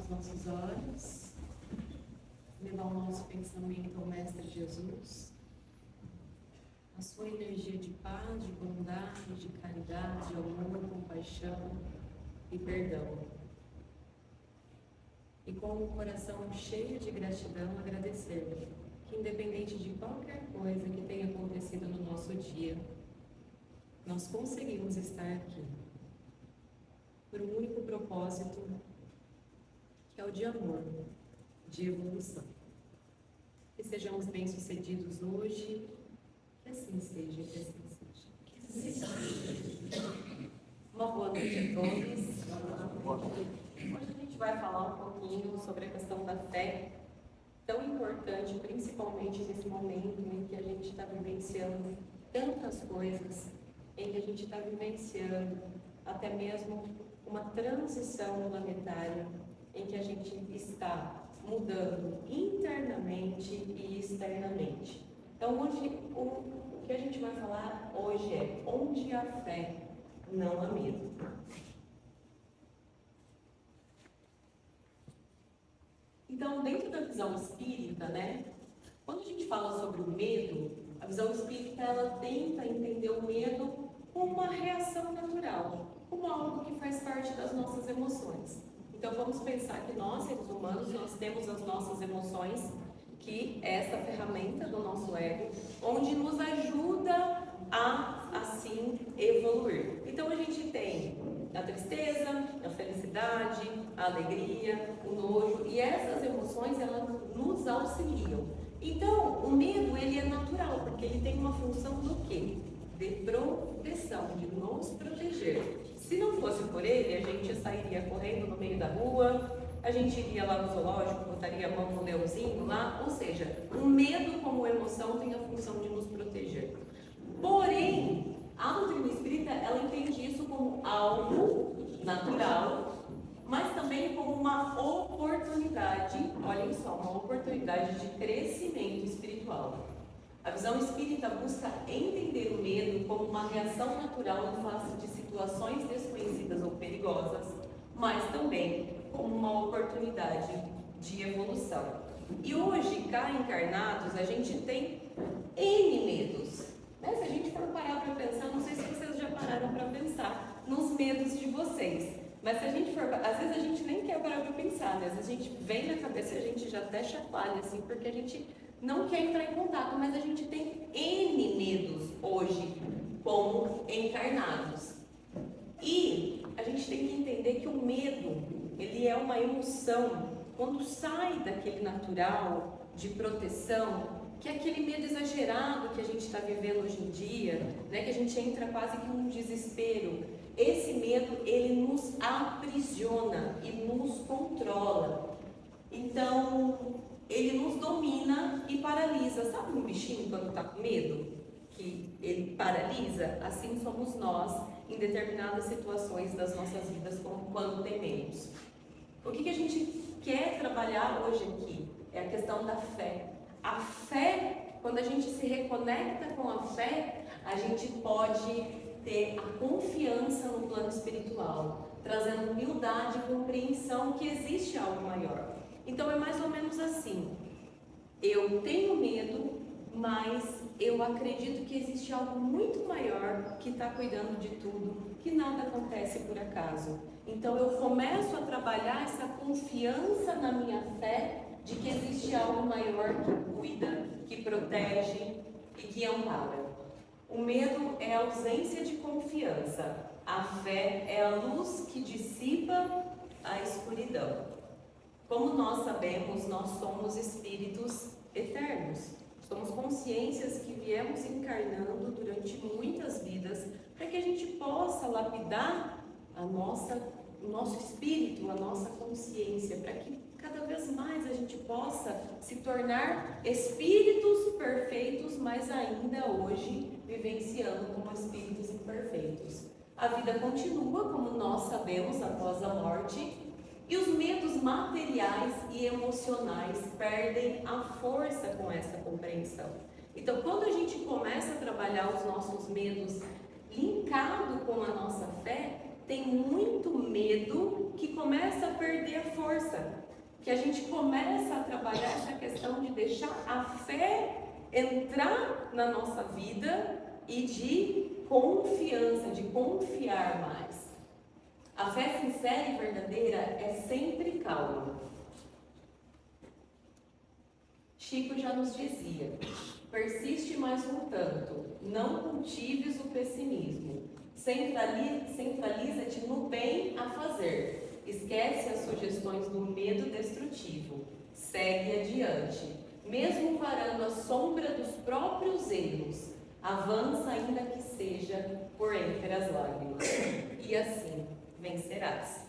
os nossos olhos, levar o nosso pensamento ao Mestre Jesus, a sua energia de paz, de bondade, de caridade, amor, compaixão e perdão. E com o coração cheio de gratidão, agradecer que, independente de qualquer coisa que tenha acontecido no nosso dia, nós conseguimos estar aqui por um único propósito, que é o de amor, de evolução. Que sejamos bem-sucedidos hoje, que assim seja, que assim seja. Uma boa noite a todos. Hoje a gente vai falar um pouquinho sobre a questão da fé, tão importante, principalmente nesse momento em que a gente está vivenciando tantas coisas, em que a gente está vivenciando até mesmo uma transição planetária, em que a gente está mudando internamente e externamente. Então, hoje, o que a gente vai falar hoje é onde há fé, não há medo. Então, dentro da visão espírita, quando a gente fala sobre o medo, a visão espírita ela tenta entender o medo como uma reação natural, como algo que faz parte das nossas emoções. Então, vamos pensar que nós, seres humanos, nós temos as nossas emoções, que é essa ferramenta do nosso ego, onde nos ajuda a, assim, evoluir. Então, a gente tem a tristeza, a felicidade, a alegria, o nojo, e essas emoções, elas nos auxiliam. Então, o medo, ele é natural, porque ele tem uma função do quê? De proteção, de nos proteger. Se não fosse por ele, a gente sairia correndo no meio da rua, a gente iria lá no zoológico, botaria a mão no leãozinho lá, ou seja, o medo como emoção tem a função de nos proteger. Porém, a doutrina espírita, ela entende isso como algo natural, mas também como uma oportunidade, olhem só, uma oportunidade de crescimento espiritual. A visão espírita busca entender o medo como uma reação natural em face de situações desconhecidas ou perigosas, mas também como uma oportunidade de evolução. E hoje, cá encarnados, a gente tem N medos. Se a gente for parar para pensar, não sei se vocês já pararam para pensar nos medos de vocês, mas se a gente for, às vezes a gente nem quer parar para pensar, Às vezes a gente vem na cabeça e a gente já até chacoalha, assim, porque a gente não quer entrar em contato, mas a gente tem N medos hoje, como encarnados. E a gente tem que entender que o medo, ele é uma emoção, quando sai daquele natural de proteção, que é aquele medo exagerado que a gente está vivendo hoje em dia, que a gente entra quase que num desespero. Esse medo, ele nos aprisiona e nos controla. Então, ele nos domina e paralisa. Sabe um bichinho quando está com medo? Que ele paralisa? Assim somos nós em determinadas situações das nossas vidas, como quando tememos. O que a gente quer trabalhar hoje aqui é a questão da fé. A fé, quando a gente se reconecta com a fé, a gente pode ter a confiança no plano espiritual, trazendo humildade e compreensão que existe algo maior. Então é mais ou menos assim, eu tenho medo, mas eu acredito que existe algo muito maior que está cuidando de tudo, que nada acontece por acaso. Então eu começo a trabalhar essa confiança na minha fé de que existe algo maior que cuida, que protege e que ampara. O medo é a ausência de confiança, a fé é a luz que dissipa a escuridão. Como nós sabemos, nós somos espíritos eternos. Somos consciências que viemos encarnando durante muitas vidas para que a gente possa lapidar o nosso espírito, a nossa consciência, para que cada vez mais a gente possa se tornar espíritos perfeitos, mas ainda hoje vivenciando como espíritos imperfeitos. A vida continua, como nós sabemos, após a morte, e os medos materiais e emocionais perdem a força com essa compreensão. Então, quando a gente começa a trabalhar os nossos medos linkado com a nossa fé, tem muito medo que começa a perder a força. que a gente começa a trabalhar essa questão de deixar a fé entrar na nossa vida e de confiança, de confiar mais. A fé sincera e verdadeira é sempre calma. Chico já nos dizia: persiste mais um tanto, não cultives o pessimismo, centraliza-te no bem a fazer, esquece as sugestões do medo destrutivo, segue adiante, mesmo varando a sombra dos próprios erros, avança ainda que seja por entre as lágrimas, e assim vencerás.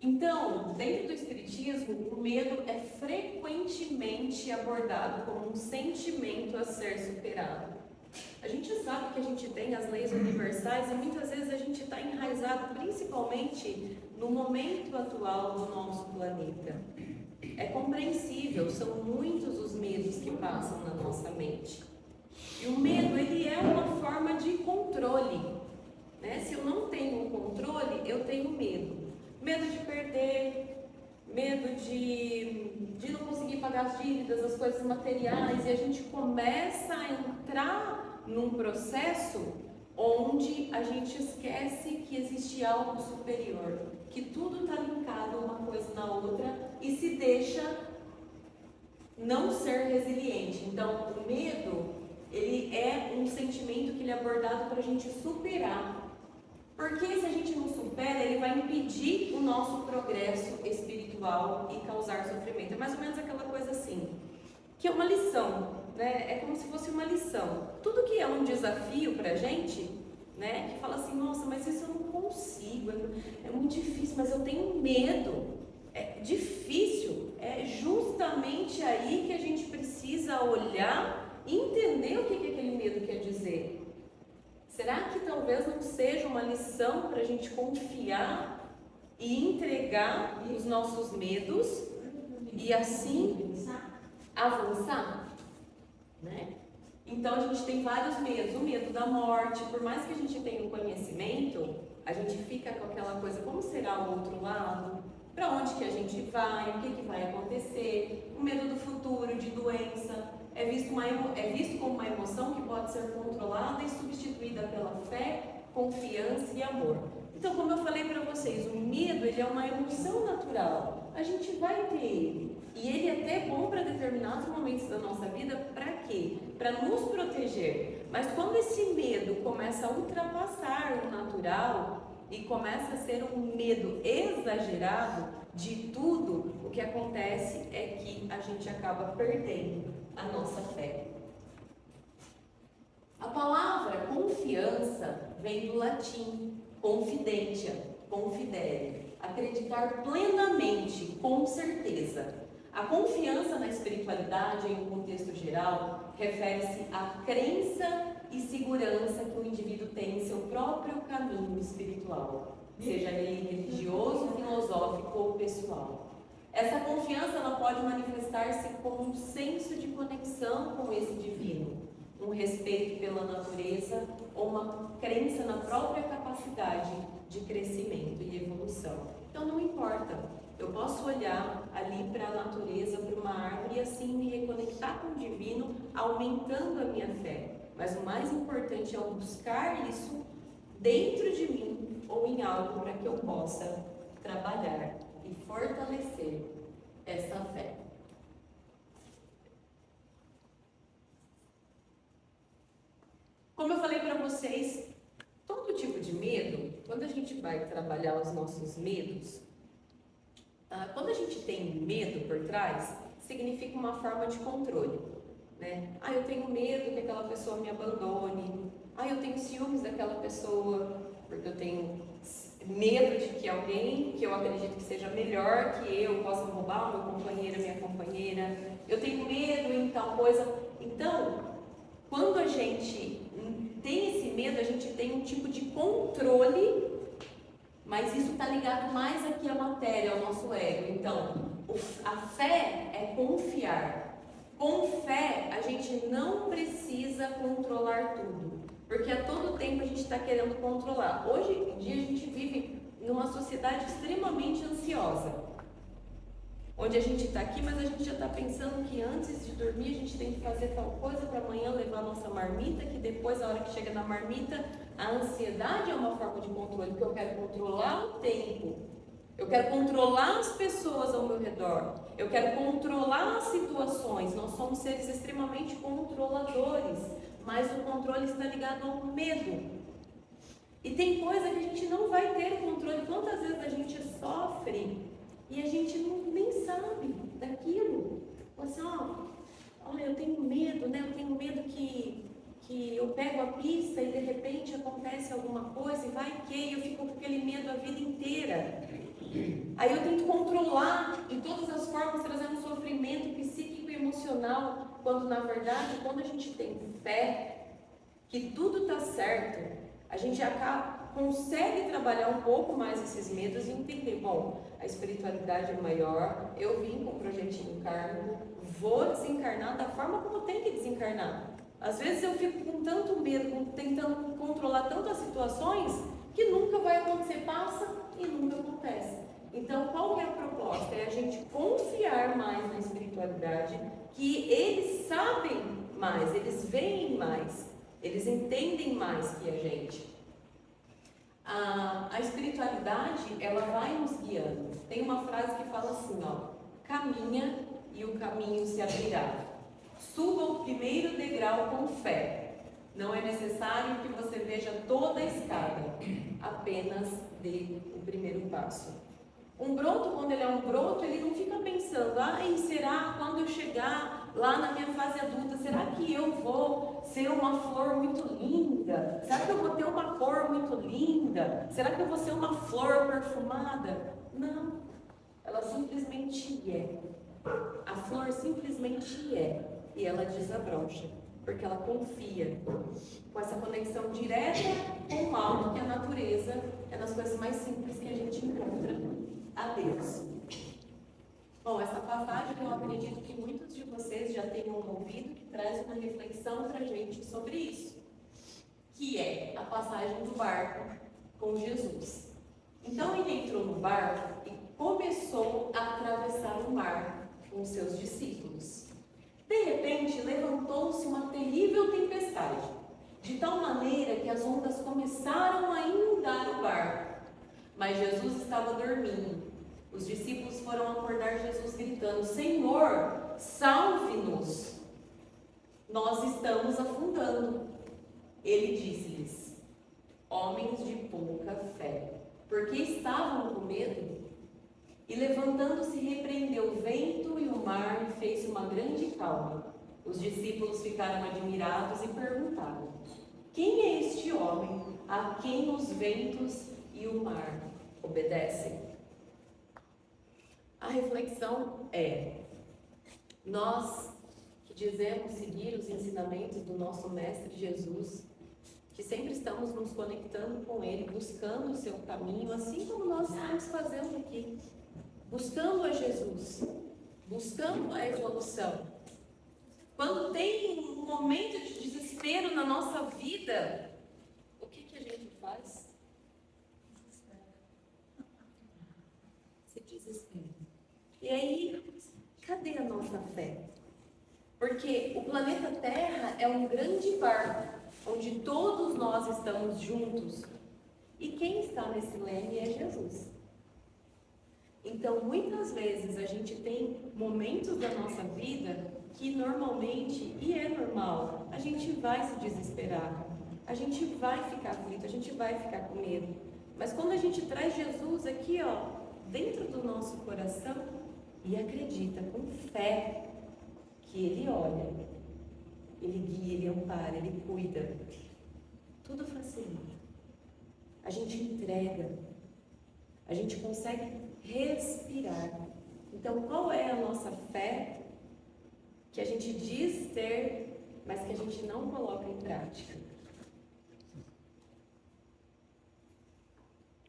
Então, dentro do Espiritismo, o medo é frequentemente abordado como um sentimento a ser superado. A gente sabe que a gente tem as leis universais e muitas vezes a gente está enraizado principalmente no momento atual do nosso planeta. É compreensível, são muitos os medos que passam na nossa mente. E o medo, ele é uma forma de controle, né? Se eu não tenho um controle, eu tenho medo. Medo de perder, medo de não conseguir pagar as dívidas, as coisas materiais, e a gente começa a entrar num processo onde a gente esquece que existe algo superior, que tudo está linkado uma coisa na outra e se deixa não ser resiliente. Então, o medo, ele é um sentimento que ele é abordado para a gente superar. Porque se a gente não supera, ele vai impedir o nosso progresso espiritual e causar sofrimento. É mais ou menos aquela coisa assim, que é uma lição, né? É como se fosse uma lição. Tudo que é um desafio pra gente, né? Que fala assim, nossa, mas isso eu não consigo, é muito difícil, mas eu tenho medo. É difícil. É justamente aí que a gente precisa olhar e entender o que aquele medo quer dizer. Será que talvez não seja uma lição para a gente confiar e entregar os nossos medos e assim avançar? Né? Então a gente tem vários medos. O medo da morte, por mais que a gente tenha um conhecimento, a gente fica com aquela coisa, como será o outro lado? Para onde que a gente vai? O que vai acontecer? O medo do futuro, de doença. É visto como uma emoção que pode ser controlada e substituída pela fé, confiança e amor. Então, como eu falei para vocês, o medo, ele é uma emoção natural. A gente vai ter ele. E ele é até bom para determinados momentos da nossa vida. Para quê? Para nos proteger. Mas quando esse medo começa a ultrapassar o natural e começa a ser um medo exagerado de tudo, o que acontece é que a gente acaba perdendo a nossa fé. A palavra confiança vem do latim confidentia, confidere, acreditar plenamente, com certeza. A confiança na espiritualidade, em um contexto geral, refere-se à crença e segurança que o indivíduo tem em seu próprio caminho espiritual, seja ele religioso, filosófico ou pessoal. Essa confiança ela pode manifestar-se como um senso de conexão com esse divino, um respeito pela natureza ou uma crença na própria capacidade de crescimento e evolução. Então não importa, eu posso olhar ali para a natureza, para uma árvore e assim me reconectar com o divino, aumentando a minha fé. Mas o mais importante é eu buscar isso dentro de mim ou em algo para que eu possa trabalhar e fortalecer essa fé. Como eu falei para vocês, todo tipo de medo, quando a gente vai trabalhar os nossos medos, quando a gente tem medo por trás, significa uma forma de controle, né? Eu tenho medo que aquela pessoa me abandone. Eu tenho ciúmes daquela pessoa, porque eu tenho medo de que alguém que eu acredito que seja melhor que eu possa roubar o meu companheiro, a minha companheira. Eu tenho medo em tal coisa. Então, quando a gente tem esse medo, a gente tem um tipo de controle, mas isso está ligado mais aqui à matéria, ao nosso ego. Então, a fé é confiar. Com fé, a gente não precisa controlar tudo, porque a todo tempo a gente está querendo controlar. Hoje em dia a gente vive numa sociedade extremamente ansiosa. onde a gente está aqui, mas a gente já está pensando que antes de dormir a gente tem que fazer tal coisa para amanhã levar a nossa marmita, que depois, a hora que chega na marmita, a ansiedade é uma forma de controle, porque eu quero controlar o tempo, eu quero controlar as pessoas ao meu redor, eu quero controlar as situações. Nós somos seres extremamente controladores, mas o controle está ligado ao medo. E tem coisa que a gente não vai ter o controle. Quantas vezes a gente sofre e a gente nem sabe daquilo? Assim, olha, eu tenho medo, né? Eu tenho medo que eu pego a pista e de repente acontece alguma coisa e vai que eu fico com aquele medo a vida inteira. Aí eu tento controlar de todas as formas, trazendo sofrimento psíquico e emocional, quando na verdade, quando a gente tem fé que tudo está certo, a gente consegue trabalhar um pouco mais esses medos e entender, bom, a espiritualidade é maior, eu vim com o projetinho kármico, vou desencarnar da forma como tem que desencarnar. Às vezes eu fico com tanto medo, tentando controlar tantas situações, que nunca vai acontecer, passa e nunca acontece. Então, qual que é a proposta? É a gente confiar mais na espiritualidade, que eles sabem mais, eles veem mais, eles entendem mais que a gente. A espiritualidade, ela vai nos guiando. Tem uma frase que fala assim, caminha e o caminho se abrirá. Suba o primeiro degrau com fé. Não é necessário que você veja toda a escada, apenas dê o primeiro passo. Um broto, quando ele é um broto, ele não fica pensando, será quando eu chegar lá na minha fase adulta, será que eu vou ser uma flor muito linda? Será que eu vou ter uma cor muito linda? Será que eu vou ser uma flor perfumada? Não, ela simplesmente é. A flor simplesmente é, e ela desabrocha, porque ela confia, com essa conexão direta com o alto, que a natureza é nas coisas mais simples que a gente encontra. A Deus. Bom, essa passagem eu acredito que muitos de vocês já tenham ouvido, que traz uma reflexão para a gente sobre isso, que é a passagem do barco com Jesus. Então ele entrou no barco e começou a atravessar o mar com seus discípulos. De repente levantou-se uma terrível tempestade, de tal maneira que as ondas começaram a inundar o barco. Mas Jesus estava dormindo. Os discípulos foram acordar Jesus gritando, Senhor, salve-nos, nós estamos afundando. Ele disse-lhes, homens de pouca fé, porque estavam com medo? E levantando-se repreendeu o vento e o mar e fez uma grande calma. Os discípulos ficaram admirados e perguntaram, quem é este homem a quem os ventos e o mar obedecem? A reflexão é, nós que dizemos seguir os ensinamentos do nosso Mestre Jesus, que sempre estamos nos conectando com Ele, buscando o seu caminho, assim como nós estamos fazendo aqui, buscando a Jesus, buscando a evolução. Quando tem um momento de desespero na nossa vida, o que a gente faz? Se desespera. E aí, cadê a nossa fé? Porque o planeta Terra é um grande barco, onde todos nós estamos juntos. E quem está nesse leme é Jesus. Então, muitas vezes a gente tem momentos da nossa vida que normalmente, e é normal, a gente vai se desesperar, a gente vai ficar aflito, a gente vai ficar com medo. Mas quando a gente traz Jesus aqui, dentro do nosso coração, e acredita com fé que Ele olha, Ele guia, Ele ampara, Ele cuida, tudo facilita. A gente entrega, a gente consegue respirar. Então, qual é a nossa fé que a gente diz ter, mas que a gente não coloca em prática?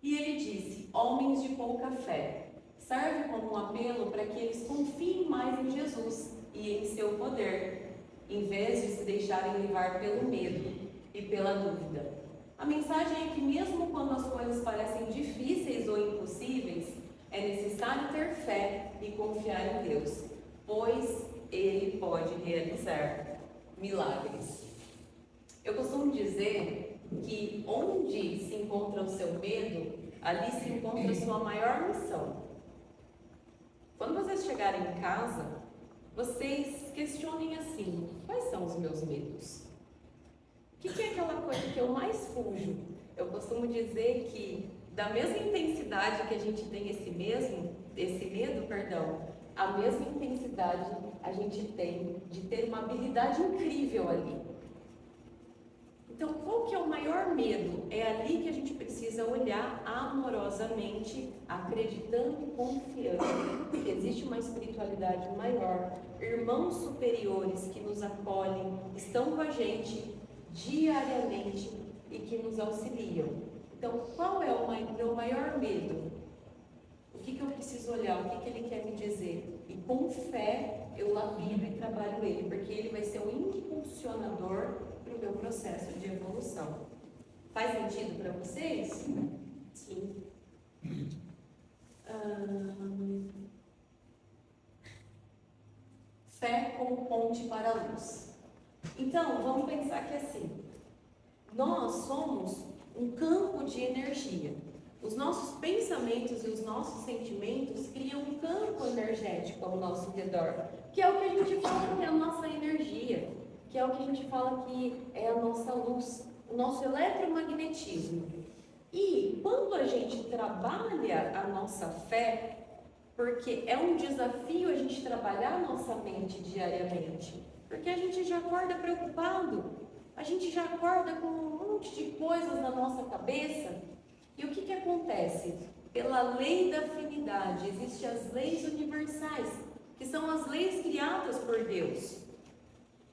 E ele disse, homens de pouca fé, serve como um apelo para que eles confiem mais em Jesus e em seu poder, em vez de se deixarem levar pelo medo e pela dúvida. A mensagem é que mesmo quando as coisas parecem difíceis ou impossíveis, É necessário ter fé e confiar em Deus, pois Ele pode realizar milagres. Eu costumo dizer que onde se encontra o seu medo, ali se encontra a sua maior missão. Quando vocês chegarem em casa, vocês questionem assim: quais são os meus medos? O que é aquela coisa que eu mais fujo? Eu costumo dizer que da mesma intensidade que a gente tem esse medo, a mesma intensidade a gente tem de ter uma habilidade incrível ali. Então, qual que é o maior medo? É ali que a gente precisa olhar amorosamente, acreditando e confiando que existe uma espiritualidade maior, irmãos superiores que nos acolhem, estão com a gente diariamente e que nos auxiliam. Então, qual é o meu maior medo? O que eu preciso olhar? O que ele quer me dizer? E com fé eu lapido e trabalho ele, porque ele vai ser um impulsionador para o meu processo de evolução. Faz sentido para vocês? Sim. Fé como ponte para a luz. Então, vamos pensar que assim, nós somos um campo de energia. Os nossos pensamentos e os nossos sentimentos criam um campo energético ao nosso redor, que é o que a gente fala que é a nossa energia, que é o que a gente fala que é a nossa luz, o nosso eletromagnetismo. E quando a gente trabalha a nossa fé, porque é um desafio a gente trabalhar a nossa mente diariamente, porque a gente já acorda preocupado, a gente já acorda com um monte de coisas na nossa cabeça. E o que acontece? Pela lei da afinidade, existem as leis universais, que são as leis criadas por Deus.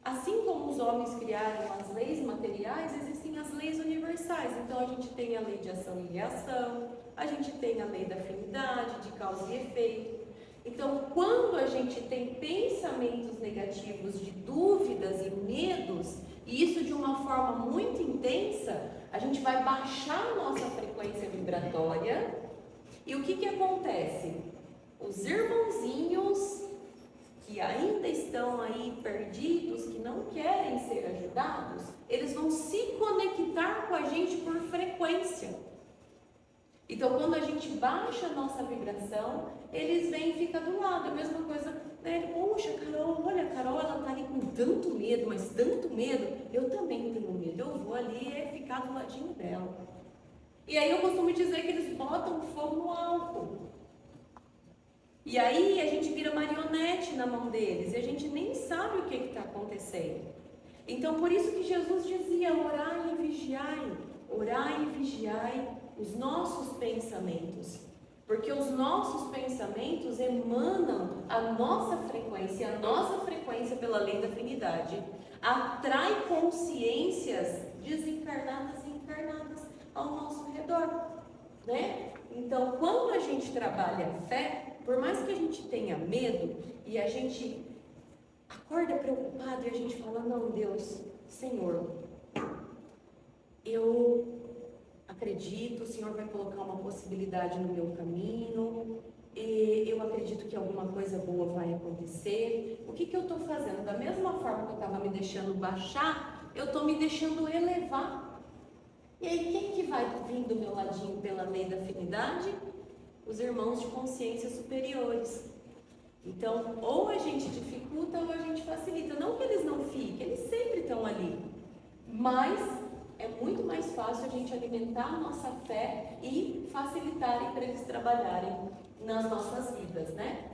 Assim como os homens criaram as leis materiais, existem as leis universais. Então a gente tem a lei de ação e reação, a gente tem a lei da afinidade, de causa e efeito. Então, quando a gente tem pensamentos negativos de dúvidas e medos, e isso de uma forma muito intensa, a gente vai baixar a nossa frequência vibratória. E o que acontece? Os irmãozinhos que ainda estão aí perdidos, que não querem ser ajudados, eles vão se conectar com a gente por frequência. Então, quando a gente baixa a nossa vibração, eles vêm e ficam do lado. A mesma coisa, né? Poxa, Carol, olha, a Carol, ela tá ali com tanto medo, mas tanto medo. Eu também tenho medo. Eu vou ali ficar do ladinho dela. E aí eu costumo dizer que eles botam fogo no alto. E aí a gente vira marionete na mão deles e a gente nem sabe o que está acontecendo. Então, por isso que Jesus dizia: orai e vigiai os nossos pensamentos. Porque os nossos pensamentos emanam a nossa frequência pela lei da afinidade atrai consciências desencarnadas e encarnadas ao nosso redor, né? Então, quando a gente trabalha a fé, por mais que a gente tenha medo e a gente acorda preocupado e a gente fala: não, Deus, Senhor, eu acredito, o Senhor vai colocar uma possibilidade no meu caminho, eu acredito que alguma coisa boa vai acontecer. O que eu estou fazendo? Da mesma forma que eu estava me deixando baixar, eu estou me deixando elevar. E aí, quem que vai vir do meu ladinho pela lei da afinidade? Os irmãos de consciências superiores. Então, ou a gente dificulta ou a gente facilita. Não que eles não fiquem, eles sempre estão ali. Mas é muito mais fácil a gente alimentar a nossa fé e facilitarem para eles trabalharem nas nossas vidas, né?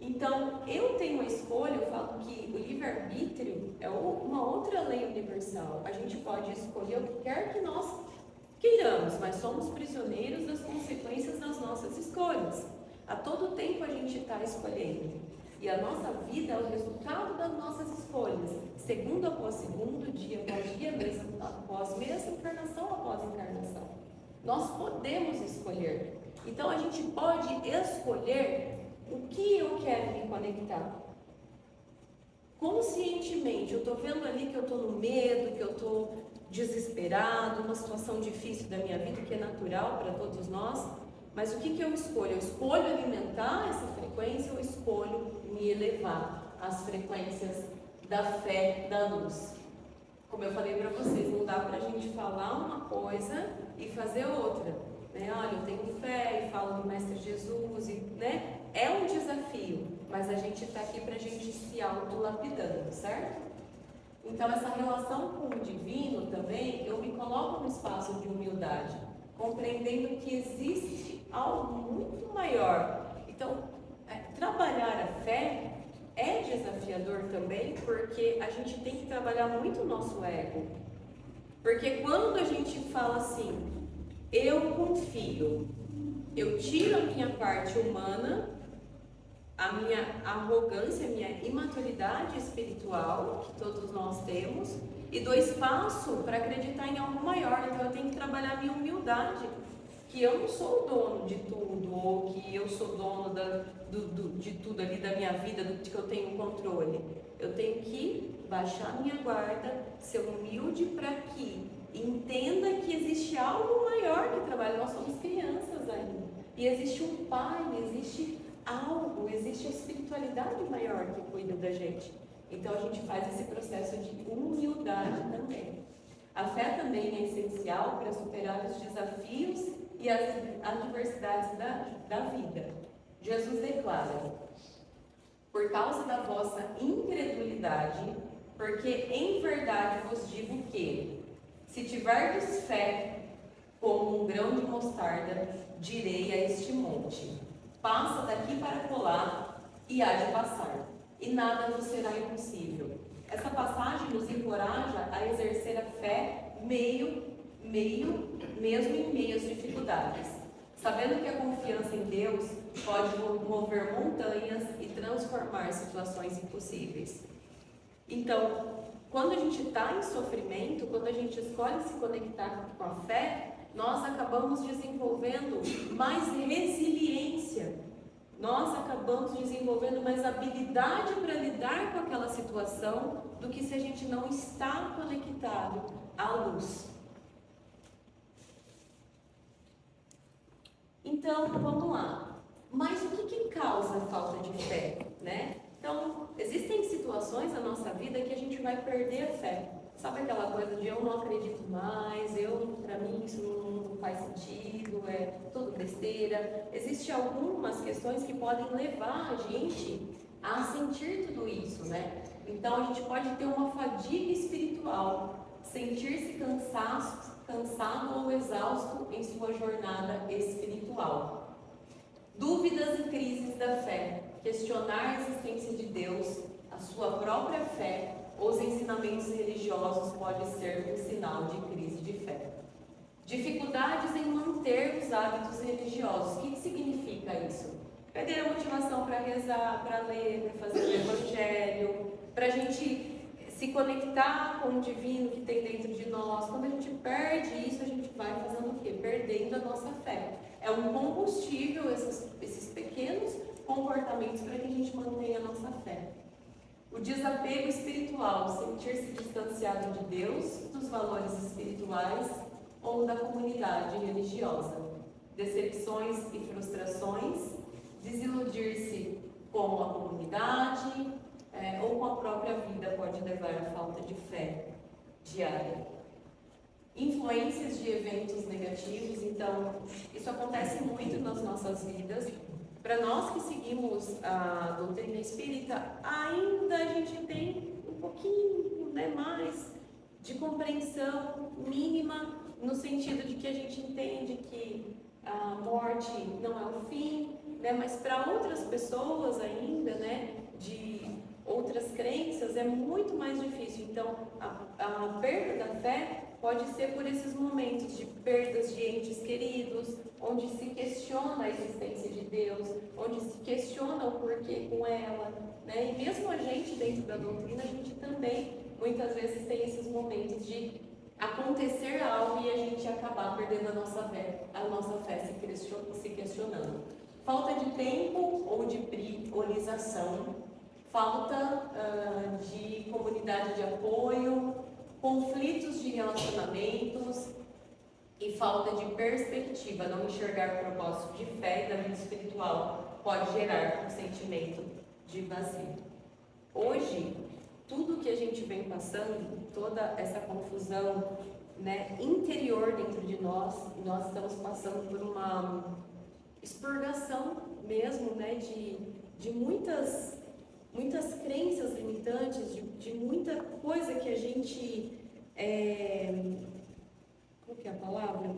Então, eu tenho a escolha, eu falo que o livre-arbítrio é uma outra lei universal. A gente pode escolher o que quer que nós queiramos, mas somos prisioneiros das consequências das nossas escolhas. A todo tempo a gente está escolhendo. E a nossa vida é o resultado das nossas escolhas, segundo após segundo, dia após dia, mês após mês, encarnação após encarnação. Nós podemos escolher. Então a gente pode escolher o que eu quero me conectar. Conscientemente, eu estou vendo ali que eu estou no medo, que eu estou desesperado, uma situação difícil da minha vida, que é natural para todos nós. Mas o que eu escolho? Eu escolho alimentar essa frequência ou escolho me elevar às frequências da fé, da luz? Como eu falei para vocês, não dá para a gente falar uma coisa e fazer outra, né? Olha, eu tenho fé e falo do Mestre Jesus, e, né? É um desafio, mas a gente está aqui para a gente se auto-lapidando, certo? Então, essa relação com o divino também, eu me coloco no espaço de humildade, compreendendo que existe algo muito maior. Então, trabalhar a fé é desafiador também, porque a gente tem que trabalhar muito o nosso ego. Porque quando a gente fala assim, eu confio, eu tiro a minha parte humana, a minha arrogância, a minha imaturidade espiritual, que todos nós temos, e dou espaço para acreditar em algo maior. Então eu tenho que trabalhar a minha humildade, que eu não sou o dono de tudo, ou que eu sou dono de tudo ali da minha vida, de que eu tenho controle. Eu tenho que baixar a minha guarda, ser humilde para que entenda que existe algo maior que trabalha. Nós somos crianças ainda. E existe um Pai, existe algo, existe a espiritualidade maior que cuida da gente. Então a gente faz esse processo de humildade também. A fé também é essencial para superar os desafios e as adversidades da vida. Jesus declara: por causa da vossa incredulidade, porque em verdade vos digo que, se tiverdes fé como um grão de mostarda, direi a este monte: passa daqui para colar, e há de passar, e nada vos será impossível. Essa passagem nos encoraja a exercer a fé mesmo em meio às dificuldades, sabendo que a confiança em Deus pode mover montanhas e transformar situações impossíveis. Então, quando a gente está em sofrimento, quando a gente escolhe se conectar com a fé, nós acabamos desenvolvendo mais resiliência, nós acabamos desenvolvendo mais habilidade para lidar com aquela situação do que se a gente não está conectado à luz. Então, vamos lá. Mas o que causa a falta de fé, né? Então, existem situações na nossa vida que a gente vai perder a fé. Sabe aquela coisa de eu não acredito mais, para mim isso não faz sentido, é tudo besteira. Existem algumas questões que podem levar a gente a sentir tudo isso, né? Então a gente pode ter uma fadiga espiritual, sentir-se cansado ou exausto em sua jornada espiritual. Dúvidas e crises da fé, questionar a existência de Deus, a sua própria fé, ou os ensinamentos religiosos pode ser um sinal de crise de fé. Dificuldades em manter os hábitos religiosos. O que significa isso? Perder a motivação para rezar, para ler, para fazer o evangelho, para a gente se conectar com o divino que tem dentro de nós. Quando a gente perde isso, a gente vai fazendo o quê? Perdendo a nossa fé. É um combustível, esses pequenos comportamentos para que a gente mantenha a nossa fé. O desapego espiritual, sentir-se distanciado de Deus, dos valores espirituais ou da comunidade religiosa. Decepções e frustrações, desiludir-se com a comunidade ou com a própria vida pode levar à falta de fé diária. Influências de eventos negativos, então, isso acontece muito nas nossas vidas. Para nós que seguimos a doutrina espírita, ainda a gente tem um pouquinho, mais de compreensão mínima, no sentido de que a gente entende que a morte não é o fim, mas para outras pessoas ainda, de outras crenças, é muito mais difícil. Então, a perda da fé pode ser por esses momentos de perdas de entes queridos, onde se questiona a existência de Deus, onde se questiona o porquê com ela, E mesmo a gente, dentro da doutrina, a gente também, muitas vezes, tem esses momentos de acontecer algo e a gente acabar perdendo a nossa fé se questionando. Falta de tempo ou de priorização, falta de comunidade de apoio, conflitos de relacionamentos, e falta de perspectiva, não enxergar o propósito de fé e da vida espiritual, pode gerar um sentimento de vazio. Hoje, tudo que a gente vem passando, toda essa confusão, né, interior dentro de nós, nós estamos passando por uma expurgação mesmo, né, de muitas crenças limitantes, de muita coisa que a gente, qual que é a palavra?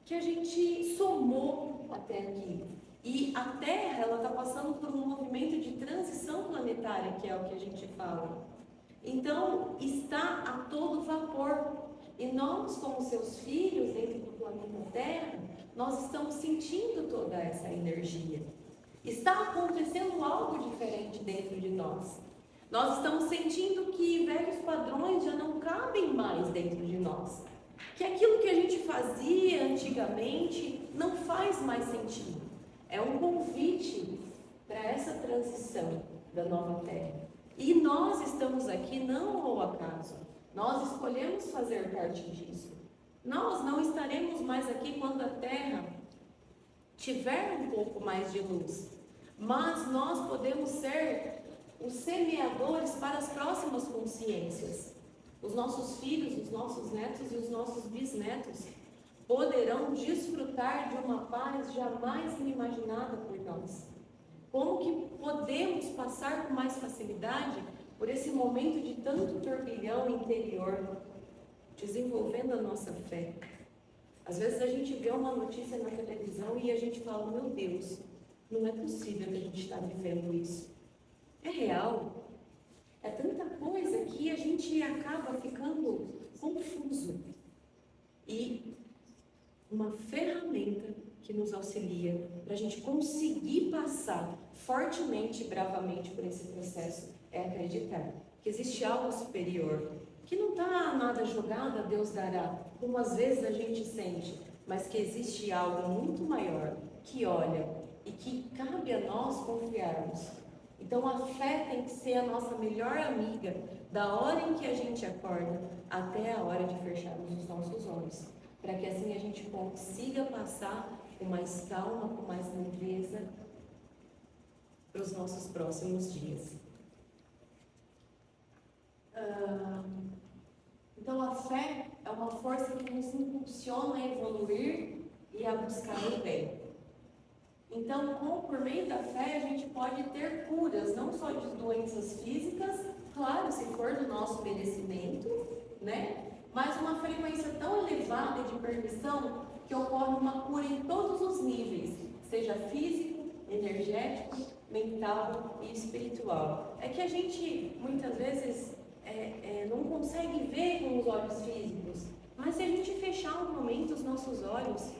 Que a gente somou até aqui. E a Terra, ela está passando por um movimento de transição planetária, que é o que a gente fala. Então, está a todo vapor. E nós, como seus filhos, dentro do planeta Terra, nós estamos sentindo toda essa energia. Está acontecendo algo diferente dentro de nós. Nós estamos sentindo que velhos padrões já não cabem mais dentro de nós. Que aquilo que a gente fazia antigamente não faz mais sentido. É um convite para essa transição da nova Terra. E nós estamos aqui não ao acaso. Nós escolhemos fazer parte disso. Nós não estaremos mais aqui quando a Terra tiver um pouco mais de luz. Mas nós podemos ser os semeadores para as próximas consciências. Os nossos filhos, os nossos netos e os nossos bisnetos poderão desfrutar de uma paz jamais inimaginada por nós. Como que podemos passar com mais facilidade por esse momento de tanto turbilhão interior, desenvolvendo a nossa fé? Às vezes a gente vê uma notícia na televisão e a gente fala, meu Deus, não é possível que a gente está vivendo isso. É real? É tanta coisa que a gente acaba ficando confuso. E uma ferramenta que nos auxilia para a gente conseguir passar fortemente e bravamente por esse processo é acreditar que existe algo superior, que não está nada jogado, a Deus dará, como às vezes a gente sente, mas que existe algo muito maior que olha e que cabe a nós confiarmos. Então a fé tem que ser a nossa melhor amiga da hora em que a gente acorda até a hora de fecharmos os nossos olhos, para que assim a gente consiga passar com mais calma, com mais leveza para os nossos próximos dias. Então a fé é uma força que nos impulsiona a evoluir e a buscar o bem. Então, por meio da fé, a gente pode ter curas, não só de doenças físicas, claro, se for do nosso merecimento, né? Mas uma frequência tão elevada de permissão que ocorre uma cura em todos os níveis, seja físico, energético, mental e espiritual. É que a gente, muitas vezes, não consegue ver com os olhos físicos, mas se a gente fechar um momento os nossos olhos,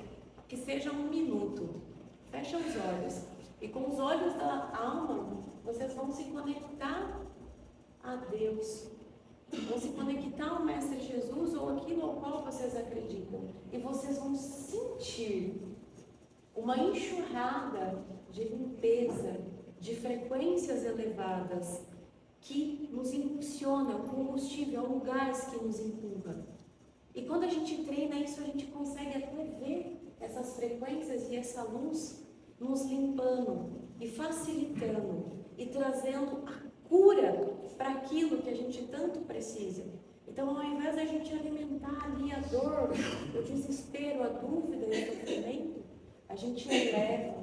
que seja um minuto, fecha os olhos, e com os olhos da alma, vocês vão se conectar a Deus, vão se conectar ao Mestre Jesus ou aquilo ao qual vocês acreditam, e vocês vão sentir uma enxurrada de limpeza, de frequências elevadas, que nos impulsiona, o combustível, é um gás que nos empurra. E quando a gente treina isso, a gente consegue até ver essas frequências e essa luz nos limpando e facilitando e trazendo a cura para aquilo que a gente tanto precisa. Então, ao invés da gente alimentar ali a dor, o desespero, a dúvida e o sofrimento, a gente eleva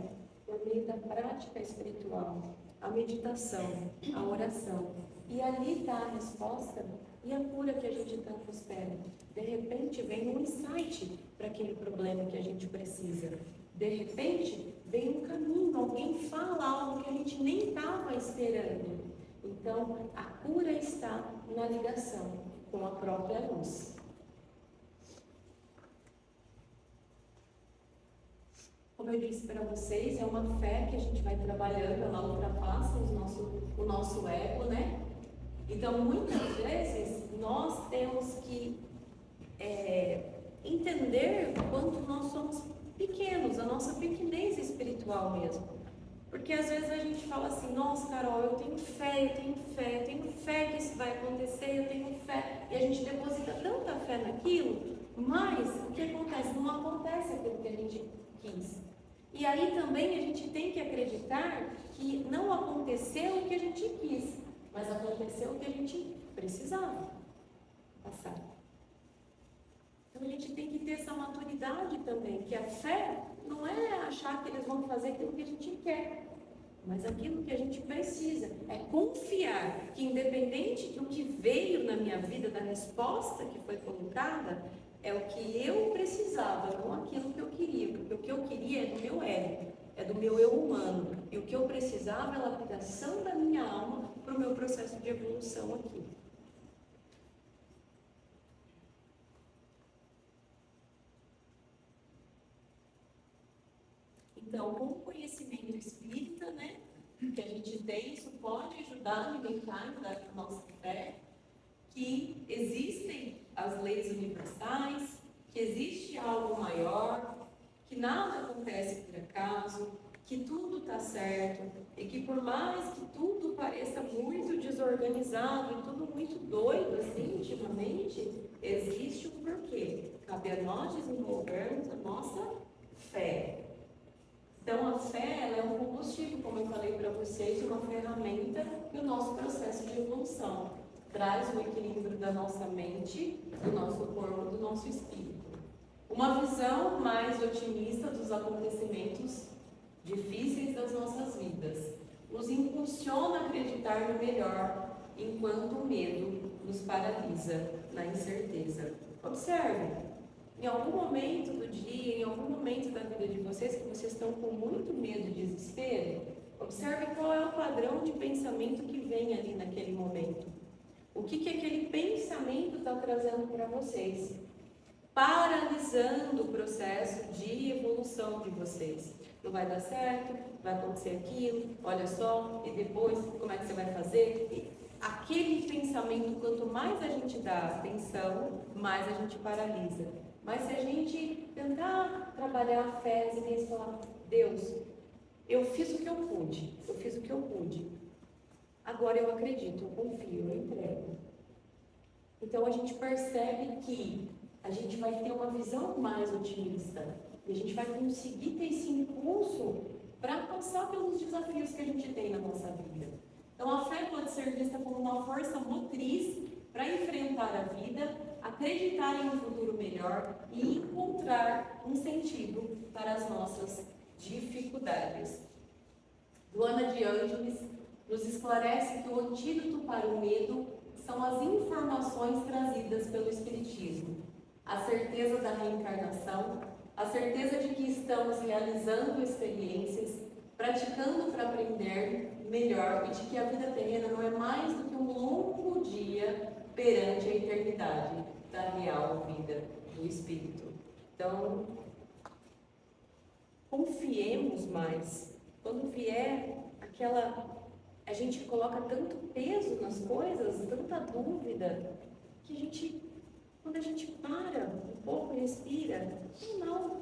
por meio da prática espiritual, a meditação, a oração. E ali está a resposta e a cura que a gente tanto espera. De repente vem um insight para aquele problema que a gente precisa. De repente vem um caminho, alguém fala algo que a gente nem estava esperando. Então a cura está na ligação com a própria luz. Como eu disse para vocês, é uma fé que a gente vai trabalhando, ela ultrapassa o nosso ego, né? Então, muitas vezes, nós temos que entender o quanto nós somos pequenos, a nossa pequenez espiritual mesmo. Porque às vezes a gente fala assim, nossa, Carol, eu tenho fé que isso vai acontecer, eu tenho fé. E a gente deposita tanta fé naquilo mas o que acontece? Não acontece aquilo que a gente quis. E aí também a gente tem que acreditar que não aconteceu o que a gente quis, mas aconteceu o que a gente precisava passar. Então a gente tem que ter essa maturidade também, que a fé não é achar que eles vão fazer aquilo que a gente quer, mas aquilo que a gente precisa. É confiar que independente do que veio na minha vida, da resposta que foi colocada, é o que eu precisava, não aquilo que eu queria. Porque o que eu queria é do meu ego, é do meu eu humano. E o que eu precisava é a lapidação da minha alma para o meu processo de evolução aqui. Então, com o conhecimento espírita, né, que a gente tem, isso pode ajudar a alimentar a nossa fé, que existem as leis universais, que existe algo maior, que nada acontece por acaso, que tudo está certo, e que por mais que tudo pareça muito desorganizado e tudo muito doido, assim, ultimamente, existe um porquê. Cabe a nós desenvolvermos a nossa fé. Então, a fé ela é um combustível, como eu falei para vocês, uma ferramenta no nosso processo de evolução. Traz o equilíbrio da nossa mente, do nosso corpo, do nosso espírito. Uma visão mais otimista dos acontecimentos difíceis das nossas vidas. Nos impulsiona a acreditar no melhor, enquanto o medo nos paralisa na incerteza. Observe. Em algum momento do dia, em algum momento da vida de vocês, que vocês estão com muito medo e desespero, observe qual é o padrão de pensamento que vem ali naquele momento. O que aquele pensamento está trazendo para vocês? Paralisando o processo de evolução de vocês. Não vai dar certo, vai acontecer aquilo, olha só, e depois, como é que você vai fazer? E aquele pensamento, quanto mais a gente dá atenção, mais a gente paralisa. Mas se a gente tentar trabalhar a fé e falar, Deus, eu fiz o que eu pude, agora eu acredito, eu confio, eu entrego. Então a gente percebe que a gente vai ter uma visão mais otimista e a gente vai conseguir ter esse impulso para passar pelos desafios que a gente tem na nossa vida. Então a fé pode ser vista como uma força motriz para enfrentar a vida, acreditar em um futuro melhor e encontrar um sentido para as nossas dificuldades. Joana de Ângeles nos esclarece que o antídoto para o medo são as informações trazidas pelo Espiritismo. A certeza da reencarnação, a certeza de que estamos realizando experiências, praticando para aprender melhor e de que a vida terrena não é mais do que um longo dia perante a eternidade da real vida do Espírito. Então, confiemos mais. Quando vier a gente coloca tanto peso nas coisas, tanta dúvida, que quando a gente para um pouco e respira, não,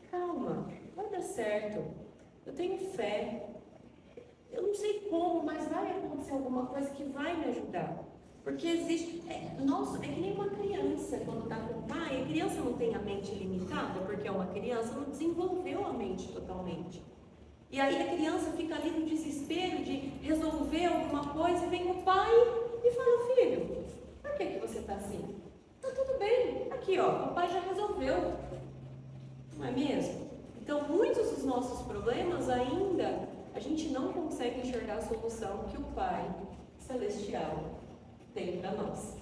calma, vai dar certo, eu tenho fé, eu não sei como, mas vai acontecer alguma coisa que vai me ajudar. Porque existe, é que nem uma criança, quando está com o pai, a criança não tem a mente limitada, porque é uma criança, não desenvolveu a mente totalmente. E aí a criança fica ali no desespero de resolver alguma coisa, e vem o pai e fala, filho, por que você está assim? Tá tudo bem, aqui ó, o pai já resolveu, não é mesmo? Então muitos dos nossos problemas ainda, a gente não consegue enxergar a solução que o Pai Celestial tem para nós.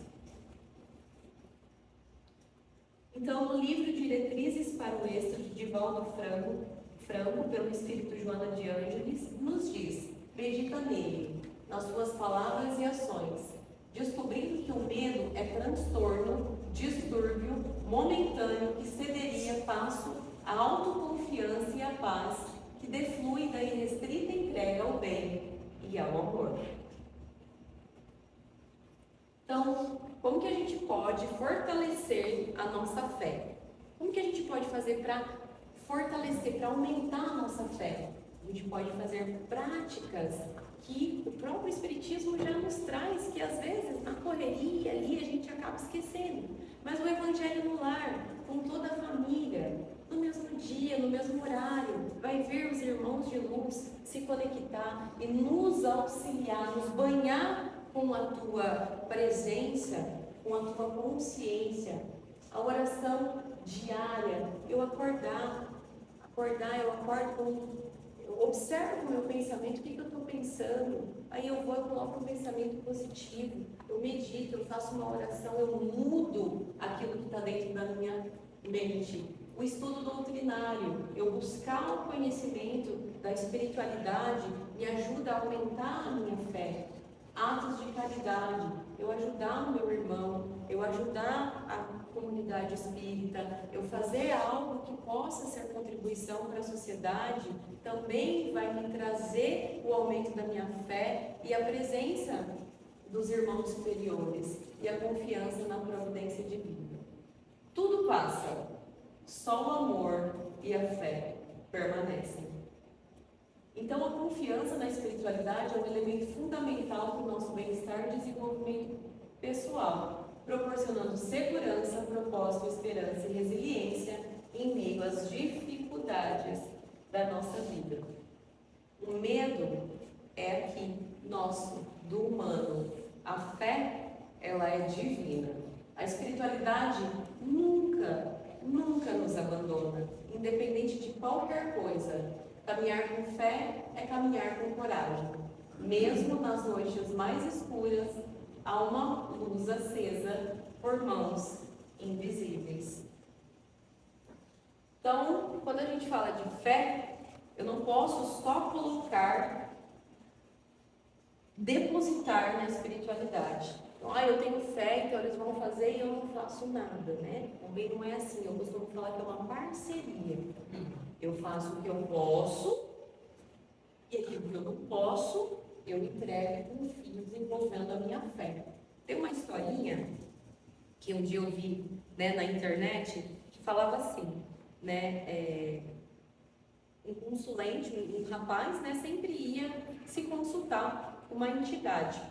Então, no livro Diretrizes para o Êxito, de Divaldo Franco, pelo Espírito Joana de Ângeles, nos diz, medita nele, nas suas palavras e ações, descobrindo que o medo é transtorno, distúrbio, momentâneo que cederia passo à autoconfiança e à paz que deflui da irrestrita entrega ao bem e ao amor. Então, como que a gente pode fortalecer a nossa fé? Como que a gente pode fazer para fortalecer, para aumentar a nossa fé? A gente pode fazer práticas que o próprio Espiritismo já nos traz, que às vezes na correria ali a gente acaba esquecendo. Mas o Evangelho no lar, com toda a família, no mesmo dia, no mesmo horário. Vai ver os irmãos de luz se conectar e nos auxiliar, nos banhar com a tua presença, com a tua consciência. A oração diária, eu acordar, eu acordo eu observo o meu pensamento, o que eu estou pensando, aí eu vou e coloco um pensamento positivo, eu medito, eu faço uma oração, eu mudo aquilo que está dentro da minha mente. O estudo doutrinário, eu buscar o conhecimento da espiritualidade, me ajuda a aumentar a minha fé. Atos de caridade, eu ajudar o meu irmão, eu ajudar a comunidade espírita, eu fazer algo que possa ser contribuição para a sociedade, também vai me trazer o aumento da minha fé e a presença dos irmãos superiores e a confiança na providência divina. Tudo passa, só o amor e a fé permanecem. Então, a confiança na espiritualidade é um elemento fundamental para o nosso bem-estar e desenvolvimento pessoal, proporcionando segurança, propósito, esperança e resiliência em meio às dificuldades da nossa vida. O medo é aqui nosso, do humano. A fé, ela é divina. A espiritualidade nunca nos abandona, independente de qualquer coisa. Caminhar com fé é caminhar com coragem. Mesmo nas noites mais escuras, há uma luz acesa por mãos invisíveis. Então, quando a gente fala de fé, eu não posso só depositar na espiritualidade. Então, eu tenho fé, então eles vão fazer e eu não faço nada, né? Também não é assim. Eu costumo falar que é uma parceria. Eu faço o que eu posso e aquilo que eu não posso, eu entrego e confio, desenvolvendo a minha fé. Tem uma historinha que um dia eu vi, né, na internet que falava assim, né, um consulente, um rapaz, né, sempre ia se consultar com uma entidade.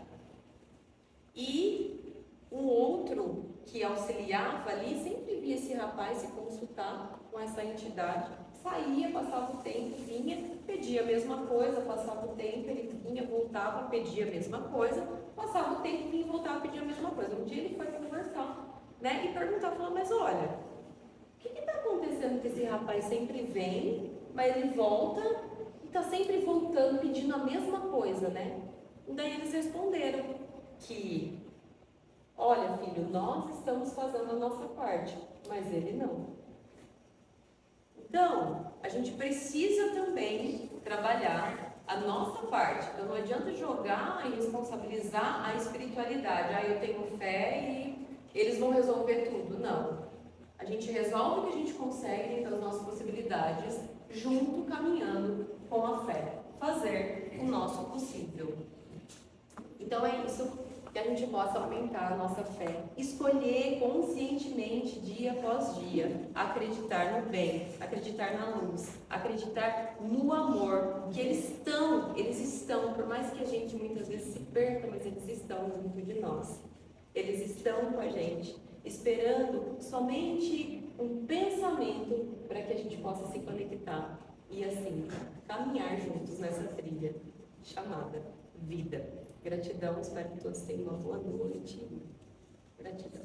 E um outro que auxiliava ali sempre via esse rapaz se consultar com essa entidade. Saía, passava o tempo, vinha, pedia a mesma coisa, passava o tempo, ele vinha, voltava, pedia a mesma coisa, passava o tempo, vinha, voltava, pedia a mesma coisa. Um dia ele foi conversar, né, e perguntar, falou, mas olha, o que está acontecendo que esse rapaz sempre vem, mas ele volta e está sempre voltando, pedindo a mesma coisa, né? E daí eles responderam que, olha filho, nós estamos fazendo a nossa parte, mas ele não. Então, a gente precisa também trabalhar a nossa parte. Então, não adianta jogar e responsabilizar a espiritualidade. Eu tenho fé e eles vão resolver tudo. Não. A gente resolve o que a gente consegue dentro das nossas possibilidades, junto, caminhando com a fé. Fazer o nosso possível. Então, é isso que a gente possa aumentar a nossa fé, escolher conscientemente, dia após dia, acreditar no bem, acreditar na luz, acreditar no amor, que eles estão, por mais que a gente muitas vezes se perca, mas eles estão junto de nós, eles estão com a gente, esperando somente um pensamento para que a gente possa se conectar e assim, caminhar juntos nessa trilha chamada vida. Gratidão, espero que todos tenham uma boa noite. Gratidão.